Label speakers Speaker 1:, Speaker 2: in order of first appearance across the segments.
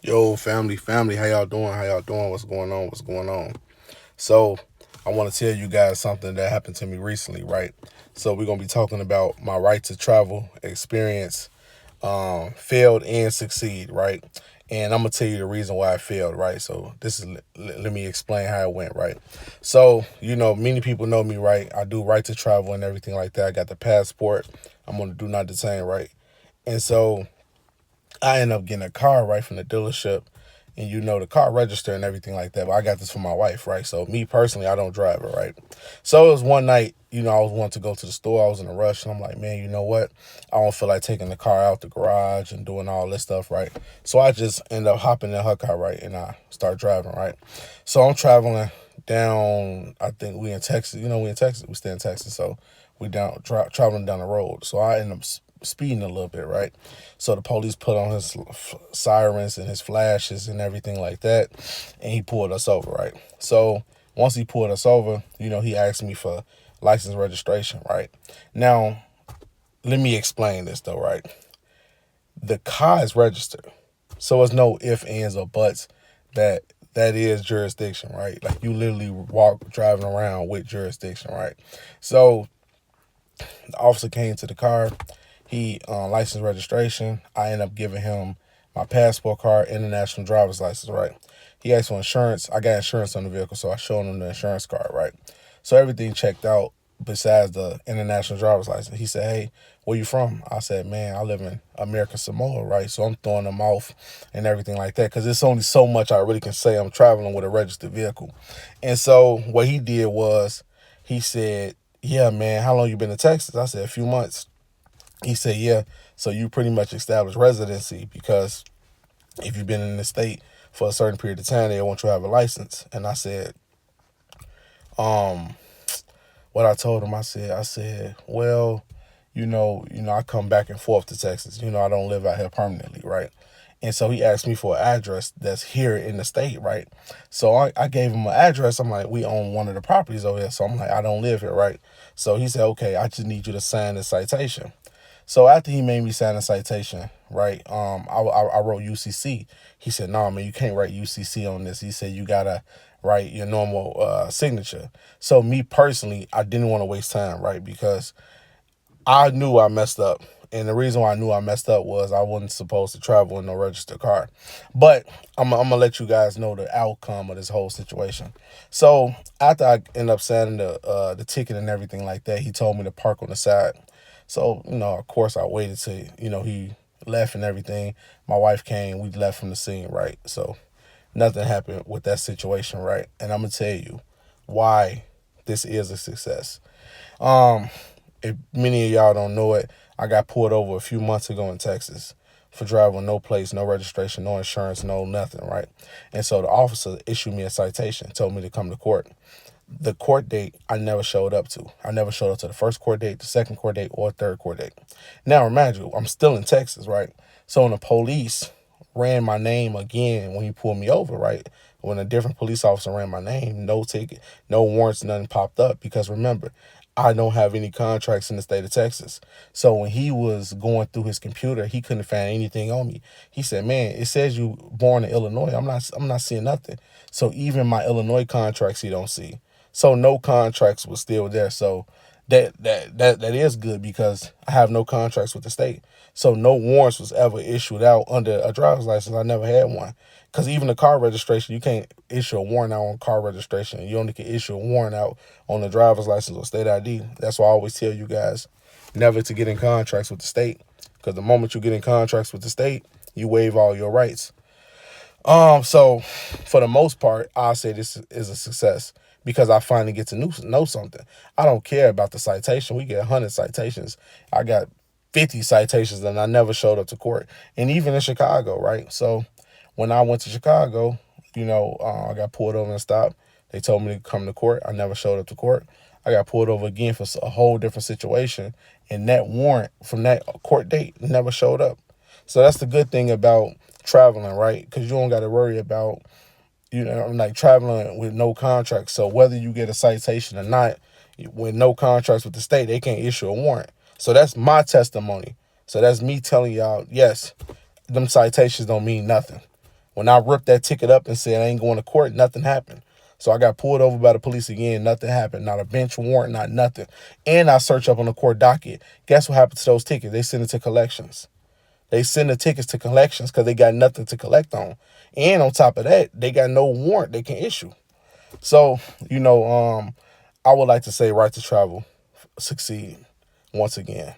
Speaker 1: Yo, family, how y'all doing? How y'all doing? What's going on? What's going on? So, I want to tell you guys something that happened to me recently, right? So, we're gonna be talking about my right to travel experience, failed and succeed, right? And I'm gonna tell you the reason why I failed, right? So, this is let me explain how it went, right? So, many people know me, right? I do right to travel and everything like that. I got the passport. I'm gonna do not detain, right? And so I ended up getting a car right from the dealership, and the car register and everything like that. But I got this for my wife, right? So me personally, I don't drive it, right? So it was one night, I was wanting to go to the store. I was in a rush, and I'm like, man, you know what? I don't feel like taking the car out the garage and doing all this stuff, right? So I just end up hopping in her car, right, and I start driving, right? So I'm traveling down. I think we in Texas. We in Texas. We stay in Texas, so we down traveling down the road. So I end up speeding a little bit, right? So the police put on his sirens and his flashes and everything like that, and he pulled us over, right? So once he pulled us over, he asked me for license registration, right? Now, let me explain this though, right? The car is registered, so it's no ifs, ands, or buts that that is jurisdiction, right? Like you literally walk driving around with jurisdiction, right? So the officer came to the car. He license registration. I end up giving him my passport card, international driver's license, right? He asked for insurance. I got insurance on the vehicle, so I showed him the insurance card, right? So everything checked out besides the international driver's license. He said, hey, where you from? I said, man, I live in American Samoa, right? So I'm throwing them off and everything like that because it's only so much I really can say. I'm traveling with a registered vehicle. And so what he did was he said, yeah, man, how long you been in Texas? I said, a few months. He said, yeah, so you pretty much established residency because if you've been in the state for a certain period of time, they want you to have a license. And I said, um, what I told him, I said, well, I come back and forth to Texas. I don't live out here permanently, right? And so he asked me for an address that's here in the state, right? So I gave him an address. I'm like, we own one of the properties over here. So I'm like, I don't live here, right? So he said, okay, I just need you to sign this citation. So after he made me sign a citation, right? I wrote UCC. He said, "No, man, you can't write UCC on this." He said, "You gotta write your normal signature." So me personally, I didn't want to waste time, right? Because I knew I messed up. And the reason why I knew I messed up was I wasn't supposed to travel in no registered car. But I'm gonna let you guys know the outcome of this whole situation. So after I end up signing the ticket and everything like that, he told me to park on the side. So of course, I waited till he left and everything. My wife came. We left from the scene, right? So nothing happened with that situation, right? And I'm gonna tell you why this is a success. Um, if many of y'all don't know it, I got pulled over a few months ago in Texas for driving no plates, no registration, no insurance, no nothing, right? And so the officer issued me a citation, told me to come to court. The court date I never showed up to. I never showed up to the first court date, the second court date, or third court date. Now, imagine, I'm still in Texas, right? So when the police ran my name again when he pulled me over, right? When a different police officer ran my name, no ticket, no warrants, nothing popped up. Because remember, I don't have any contracts in the state of Texas. So when he was going through his computer, he couldn't find anything on me. He said, "Man, it says you born in Illinois. I'm not seeing nothing." So even my Illinois contracts he don't see. So no contracts was still there. So that is good because I have no contracts with the state. So no warrants was ever issued out under a driver's license. I never had one. Because even the car registration, you can't issue a warrant out on car registration. You only can issue a warrant out on the driver's license or state ID. That's why I always tell you guys never to get in contracts with the state. Because the moment you get in contracts with the state, you waive all your rights. So for the most part, I'll say this is a success because I finally get to know something. I don't care about the citation. We get 100 citations. I got 50 citations and I never showed up to court. And even in Chicago, right? So when I went to Chicago, I got pulled over and stopped. They told me to come to court. I never showed up to court. I got pulled over again for a whole different situation. And that warrant from that court date never showed up. So that's the good thing about traveling, right? Because you don't got to worry about, like traveling with no contract. So whether you get a citation or not, with no contracts with the state, they can't issue a warrant. So that's my testimony. So that's me telling y'all, yes, them citations don't mean nothing. When I ripped that ticket up and said I ain't going to court, nothing happened. So I got pulled over by the police again. Nothing happened. Not a bench warrant, not nothing. And I searched up on the court docket. Guess what happened to those tickets? They sent it to collections. They send the tickets to collections because they got nothing to collect on. And on top of that, they got no warrant they can issue. So, I would like to say right to travel succeed once again.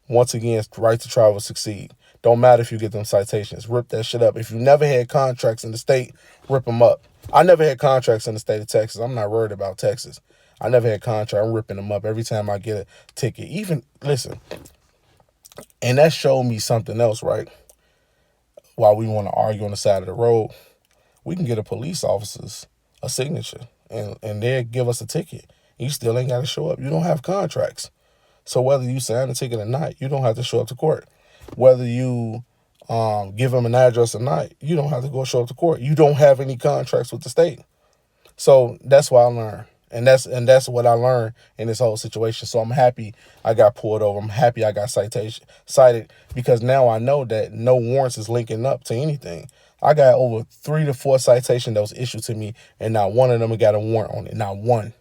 Speaker 1: Once again, right to travel succeed. Don't matter if you get them citations. Rip that shit up. If you never had contracts in the state, rip them up. I never had contracts in the state of Texas. I'm not worried about Texas. I never had contracts. I'm ripping them up every time I get a ticket. Even, listen, and that showed me something else, right? While we want to argue on the side of the road, we can get a police officer's a signature and they'll give us a ticket. You still ain't got to show up. You don't have contracts. So whether you sign the ticket or not, you don't have to show up to court. Whether you give them an address or not, you don't have to go show up to court. You don't have any contracts with the state. So that's what I learned. And that's what I learned in this whole situation. So I'm happy I got pulled over. I'm happy I got cited because now I know that no warrants is linking up to anything. I got over 3 to 4 citations that was issued to me, and not one of them got a warrant on it. Not one.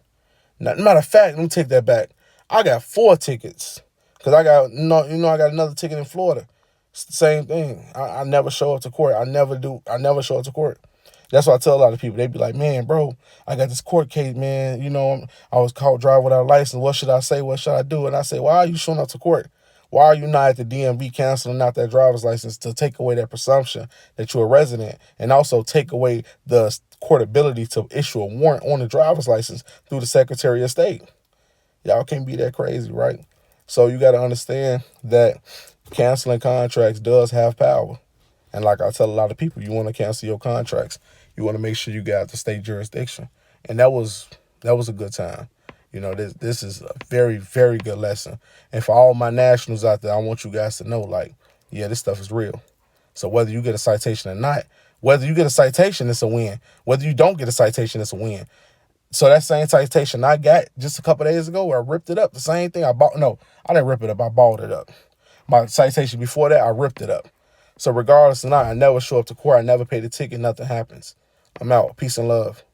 Speaker 1: Matter of fact, let me take that back. I got 4 tickets because I got I got another ticket in Florida. It's the same thing. I never show up to court. I never do. I never show up to court. That's what I tell a lot of people. They be like, man, bro, I got this court case, man. I was caught driving without a license. What should I say? What should I do? And I say, why are you showing up to court? Why are you not at the DMV canceling out that driver's license to take away that presumption that you're a resident and also take away the court ability to issue a warrant on the driver's license through the Secretary of State? Y'all can't be that crazy, right? So you got to understand that canceling contracts does have power. And like I tell a lot of people, you want to cancel your contracts. You want to make sure you got the state jurisdiction. And that was a good time. This is a very, very good lesson. And for all my nationals out there, I want you guys to know, like, yeah, this stuff is real. So whether you get a citation or not, whether you get a citation, it's a win. Whether you don't get a citation, it's a win. So that same citation I got just a couple of days ago where I ripped it up, the same thing I bought. No, I didn't rip it up. I balled it up. My citation before that, I ripped it up. So regardless or not, I never show up to court. I never pay the ticket. Nothing happens. I'm out. Peace and love.